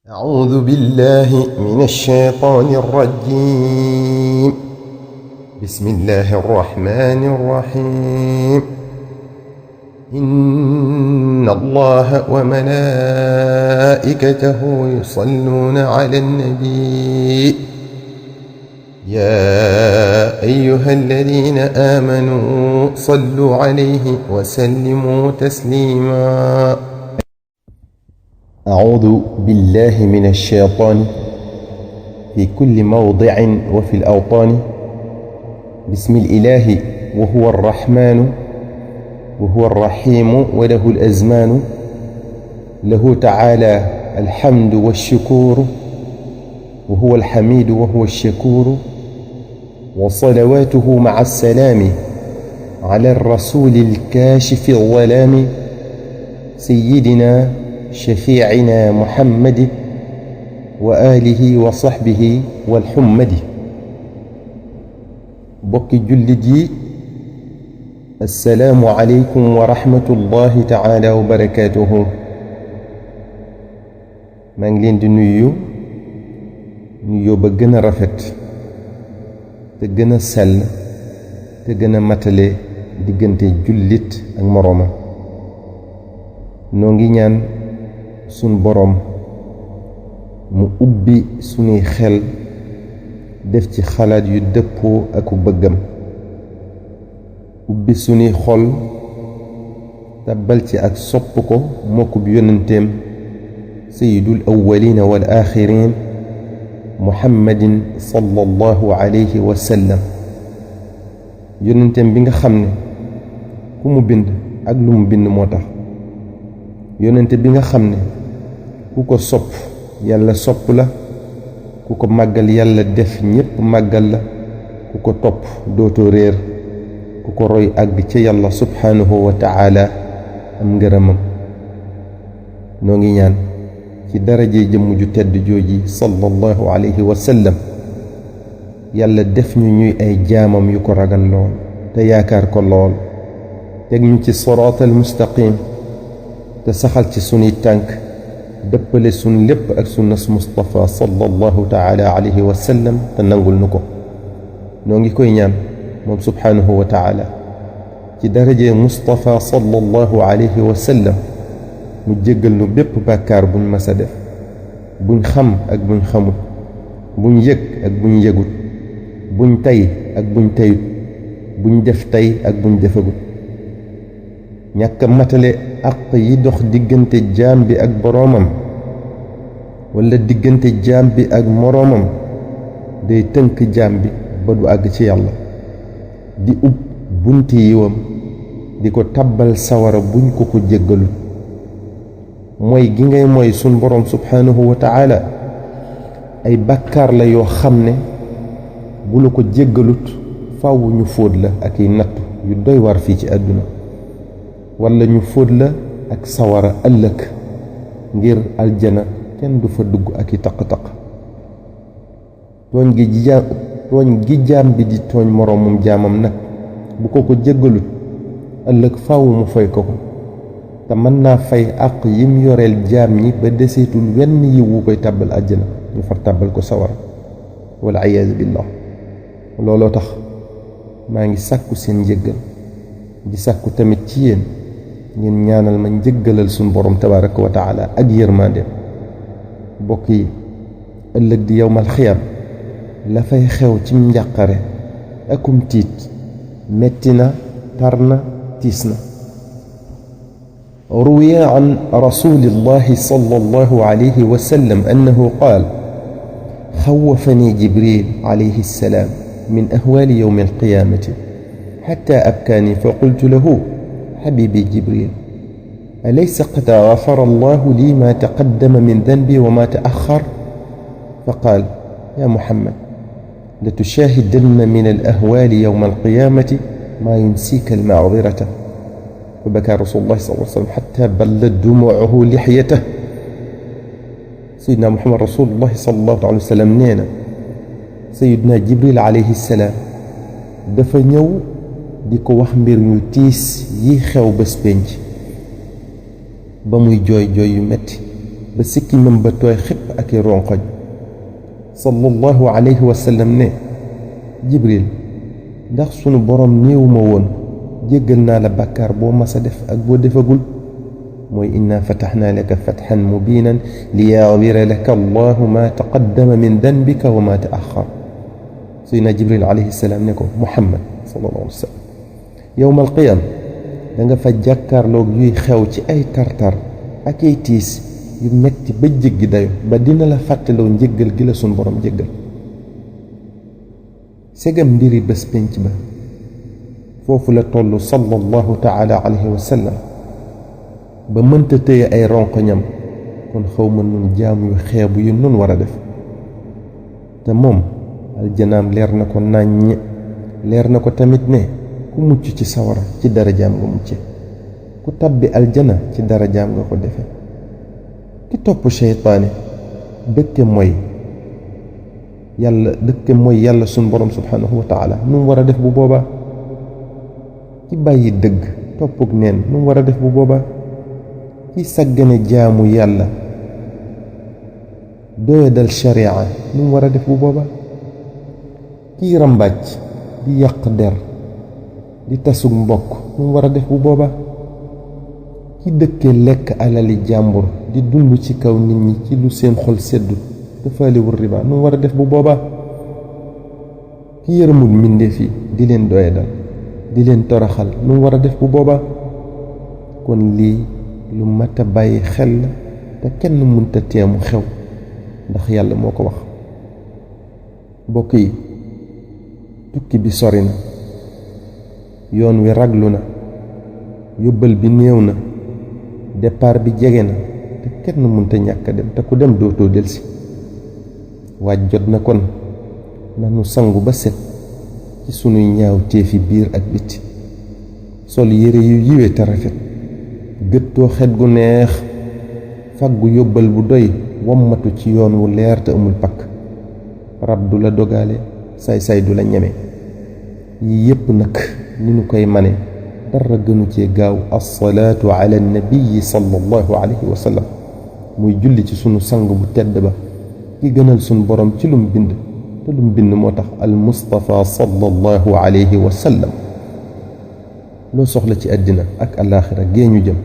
أعوذ بالله من الشيطان الرجيم. بسم الله الرحمن الرحيم. إن الله وملائكته يصلون على النبي يا أيها الذين آمنوا صلوا عليه وسلموا تسليما. أعوذ بالله من الشيطان في كل موضع وفي الأوطان. بسم الإله وهو الرحمن وهو الرحيم وله الأزمان. له تعالى الحمد والشكور وهو الحميد وهو الشكور. وصلواته مع السلام على الرسول الكاشف الظلام سيدنا شفيعنا محمد وآله وصحبه والحمد. بوكي جلدي السلام عليكم ورحمة الله تعالى وبركاته. مانجلين دي نيو بغنا رافت te gën a sell te gën a matale diggante jullit ak moroomam. noo ngi ñaan sun boroom mu ubbi sunuy xel def ci xalaat yu dëppoo aku bëggam, ubbi sunuy xol tabbal ci ak sopp ko mokkub yonenteem sayyidul awwalina wal axirin muhammadin sallallahu alayhi wa sallam. yonenteem bi nga xam ne ku mu bind ak lu mu bind moo tax. yonente bi nga xam ne ku ko sopp yàlla sopp la, ku ko màggal yàlla def ñépp màggal la, ku ko topp dootoo réer, ku ko roy àgg ca yàlla subhanahu wa ta'ala am ngërëmam. noo ngi ñaan ci daraje jëmm ju tedd jooji sallallahu alayhi wa sallam yàlla def ñu ñuy ay jaamam yu ko ragal lool te yaakaar ko lool, teg ñu ci siraatal mustaqim te saxal ci sunuy tànk dëppale sun lépp ak sunnas Mustafa sallallahu taala alayhi wa sallam te nangul nu ko. noo ngi koy ñaan moom subhanahu wa taala ci daraje Mustafa sallallahu alayhi wa sallam mu jéggal nu bépp bàkkaar buñ mas a def, buñ xam ak buñ xamut, buñ yëg ak buñ yëgut, buñ tay ak buñ tayut, buñ def tay ak buñ defagut. ñàkk matale àq yi dox diggante jaam bi ak boroomam walla diggante jaam bi ak moroomam day tënk jaam bi ba du àgg ci yàlla, di ub bunti yiwam di ko tabbal sawara buñ ko ko jéggalut. mooy gi ngay mooy sun boroom subhanahu wa ta'ala ay bàkkaar la yoo xam ne bu la ko jéggalut faaw ñu fóot la ak i nattu yu doy war fii ci àdduna, walla ñu fóot la ak sawara ëllëg ngir aljana kenn du fa dugg ak i taq-taq. tooñ gi jaam bi di tooñ moroomum jaamam nag bu ko ko jéggalut ëllëg faaw mu fay ko ko, te mën naa fay àq yim yoreel jaam ñi ba deseetul wenn yiw wu koy tàbbal àjjana ñu far tàbbal ko sawara wal iyaazu billah. looloo tax maa ngi sàkku seen njëggal di sàkku tamit ci yéen ngeen ñaanal ma njëggalal suñ borom tabaraka wa taala ak yërmandeem. bokk yi, ëllëg di yowmal xiyam la fay xew ci njàqare akum tiit metti na, tar na, tiis na. روي عن رسول الله صلى الله عليه وسلم أنه قال: خوفني جبريل عليه السلام من أهوال يوم القيامة حتى أبكاني، فقلت له: حبيبي جبريل، أليس قد غفر الله لي ما تقدم من ذنبي وما تأخر؟ فقال: يا محمد، لتشاهدن من الأهوال يوم القيامة ما ينسيك المعذرة. فبكى رسول الله صلى الله عليه وسلم حتى بلت دموعه لحيته. سيدنا محمد رسول الله صلى الله عليه وسلم نينا سيدنا جبريل عليه السلام dafa ñëw di ko wax mbir ñu tiis yi xew bés penc ba muy jooy jooy yu metti ba sikkiñam ba tooy xépp ak i ronqoñ sallallahu alayhi wa sallam ne Jibril ndax sunu borom néewuma woon jéggal naa la bàkkaar boo masa def ak boo defagul mooy inna fatahnaa laka fathan mubiinan liyaghfira laka allahu ma taqaddama min danbika wa ma ta'akhkhar Seydina Jibril alayhi salaam ne ko Muhammad sallallahu alayhi wa sallam yawmal qiyaam da nga fa jàkkaarloog yuy xew ci ay tartar ak ay tiis yu metti ba jéggi dayo ba dina la fàttaloo njéggal gi la sunu borom jéggal segam mbiri bés penc ba foofu la toll sallallahu taala alayhi wa sallam ba mënta tëye ay ronkoñam kon xaw ma nun jaam yu xeebu yu nun war a def te moom aljanaam leer na ko nàññ leer na ko tamit ne ku mucc ci sawara ci darajaam nga mucce ku tabbi aljana ci darajaam nga ko defe ki topp seytaane dëkke mooy yàlla sun borom subhanahu wa taala nu mu war a def bu boobaa ki bàyyi dëgg toppug neen nu mu war a def bu boobaa ki sàggane jaamu yàlla doyadal sharia nu mu war a def bu boobaa kii rambàcc di yàq der di tasug mbokk nu mu war a def bu boobaa ki dëkke lekk alali jàmbur di dund ci kaw nit ñi ci lu seen xol seddu dafaaliwul riba nu mu war a def bu boobaa ki yërëmul mbindeef yi di leen doyadal di leen toroxal nu mu war a def bu boobaa kon lii lu mat a bàyyi xel la te kenn mënta teemu xew ndax yàlla moo ko wax mbokk yi tukki bi sori na yoon wi raglu na yóbbal bi néew na départ bi jege na te kenn mënta ñàkk a dem te ku dem dootoo delsi waaj jot na kon nanu sangu ba set ci sunuy ñaaw téefi biir ak biti sol yére yu yiwe te rafet gëttoo xet gu neex faggu yóbbal bu doy wommatu ci yoon wu leer te amul pakk rab du la dogaale say-say du la ñeme yi yépp nag ni nu koy mane dara gënu cee gaaw assalaatu ala nabiyi sallallahu alayhi wa sallam muy julli ci sunu sang bu tedd ba ki gënal sunu borom ci lum bind te lum bind moo tax al mustafa sallallahu alayhi wa sallam loo soxla ci àddina ak alaaxira gee ñu jëm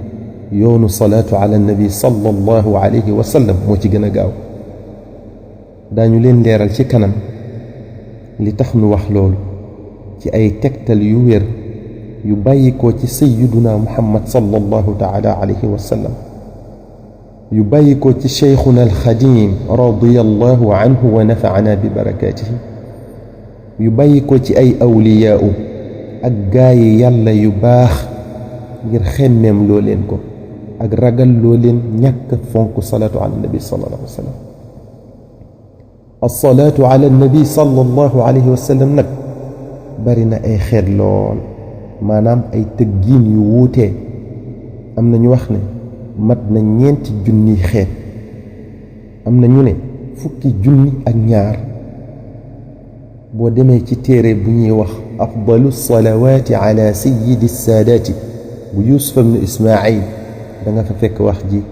yoonu salaatu ala nabi sallallahu alayhi wa sallam moo ci gën a gaaw daañu leen leeral ci kanam li tax nu wax loolu ci ay tegtal yu wér yu bàyyikoo ci sayyiduna muhammad sallallahu taala alayhi wa sallam yu bàyyikoo ci cheikhuna alxadim radiyallahu anhu wa nafaana bi barakaatihi yu bàyyikoo ci ay awliyaau ak gaayi yàlla yu baax ngir xemmeem loo leen ko ak ragal loo leen ñàkk fonk salaatu ala nabi sallallahu alayhi wa sallam alsalaatu ala nabi sallallahu alayhi wa sallam nag bari na ay xeet lool maanaam ay tëggiin yu wuutee am na ñu wax ne mat na 4 junniy xeet am na ñu ne 10 junni ak ñaar boo demee ci téere bu ñuy wax afdalu salawaati ala sayyidi saadaati bu Yuusuf ibnu Ismaayil da nga fa fekk wax ji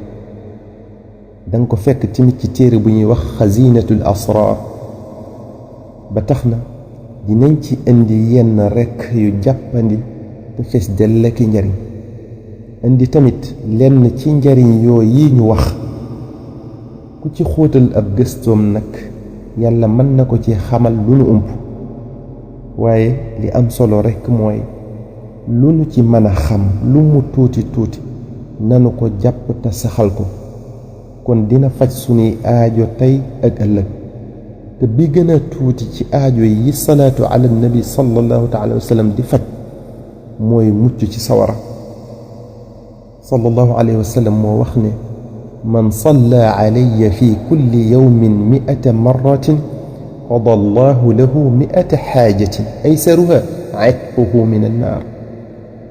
da nga ko fekk tamit ci téere bu ñuy wax xazinatul asrar ba tax na dinañ ci indi yenn rekk yu jàppandi te fees dell ki njariñ indi tamit lenn ci njariñ yoo yi ñu wax ku ci xóotal ab gëstoom nag yàlla mën na ko ci xamal lu nu ump waaye li am solo rekk mooy lu nu ci mën a xam lu mu tuuti tuuti nanu ko jàpp te saxal ko kon dina faj sunuy aajo tey ak ëllëg te bi gën a tuuti ci aajo yi salaatu ala nabi sallallahu taala wa sallam di faj mooy mucc ci sawara sallallahu alayhi wa sallam moo wax ne man salla alayya fi kulli yawmin 100 marratin qada allahu lahu 100 xaajatin aysaruha itquhu min annaar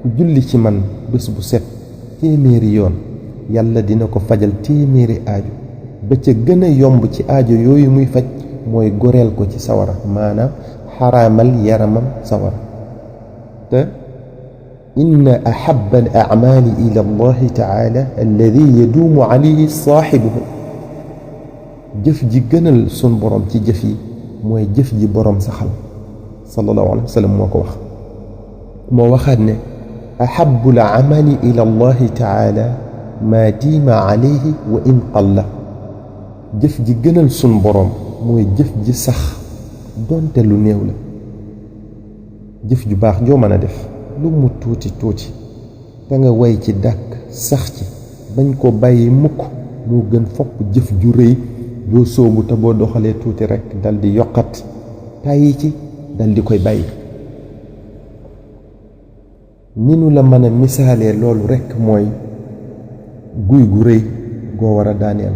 ku julli ci man bés bu set téeméeri yoon yàlla dina ko fajal téeméeri aajo ba ca gën a yomb ci aajo yooyu muy faj mooy goreel ko ci sawara maanaam xaraamal yaramam sawara te inna ahabba al a'maali ila allahi taala alladi yaduumu alayhi saaxibuhu jëf ji gënal sun borom ci jëf yi mooy jëf ji borom saxal sallallahu alayhi wa sallam moo ko wax moo waxaat ne ahabbu al amali ila allahi taala ma diima alayhi wa in qalla jëf ji gënal sun borom mooy jëf ji sax donte lu néew la jëf ju baax joo mën a def lu mu tuuti tuuti te nga way ci dàkk sax ci bañ ko bàyyi mukk moo gën fopp jëf ju rëy yoo soobu te boo doxalee tuuti rekk dal di yokkat tàyyi ci dal di koy bàyyi ni nu la mën a misaalee loolu rekk mooy guy gu rëy goo war a daaneel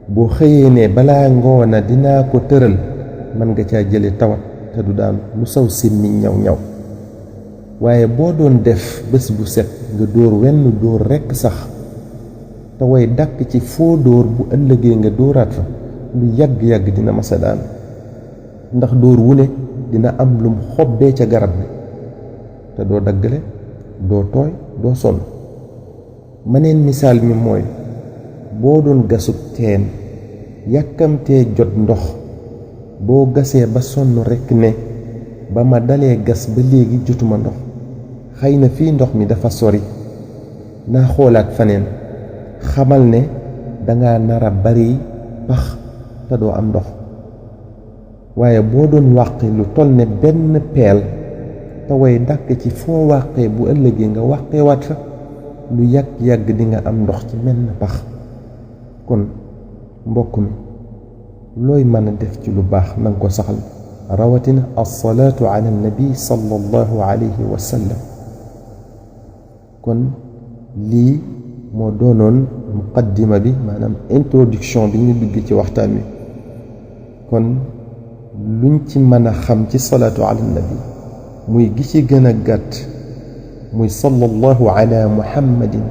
boo xëyee ne balaa ngoona dinaa ko tëral mën nga caa jële tawat te du daanu lu saw simmiñ ñaw ñaw waaye boo doon def bés bu set nga dóor wenn dóor rekk sax te way dàkk ci foo dóor bu ëllëgee nga dóoraat fa lu yàgg-yàgg dina masa daan ndax dóor wu ne dina am lum xobbee ca garab bi te doo daggale doo tooy doo sonn maneen misaal mi mooy boo doon gasub teen yàkkamtee jot ndox boo gasee ba sonn rekk ne ba ma dalee gas ba léegi jotuma ndox xëy na fii ndox mi dafa sori naa xoolaat faneen xamal ne danga nara bari pax te doo am ndox waaye boo doon wàqi lu toll ne benn peel te way dàkk ci foo wàqee bu ëllëgee nga wàqeewaat fa lu yàgg-yàgg di nga am ndox ci menn pax kon mbokk mi looy mën a def ci lu baax nanga ko saxal rawatina as-salaatu ala nabi sallallahu alayhi wa sallam kon lii moo doonoon muqaddima bi maanaam introduction bi ñu dugg ci waxtaan wi kon luñ ci mën a xam ci salaatu ala nabi muy gi ci gën a gàtt muy sallallahu ala muhammadin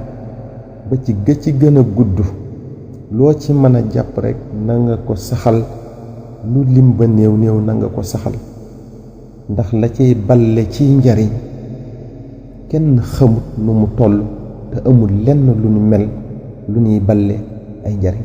ba ci ga ci gën a gudd loo ci mën a jàpp rekk na nga ko saxal lu lim ba néew néew na nga ko saxal ndax la cay balle ci njariñ kenn xamut nu mu toll te amul lenn lu nu mel lu ñuy balle ay njariñ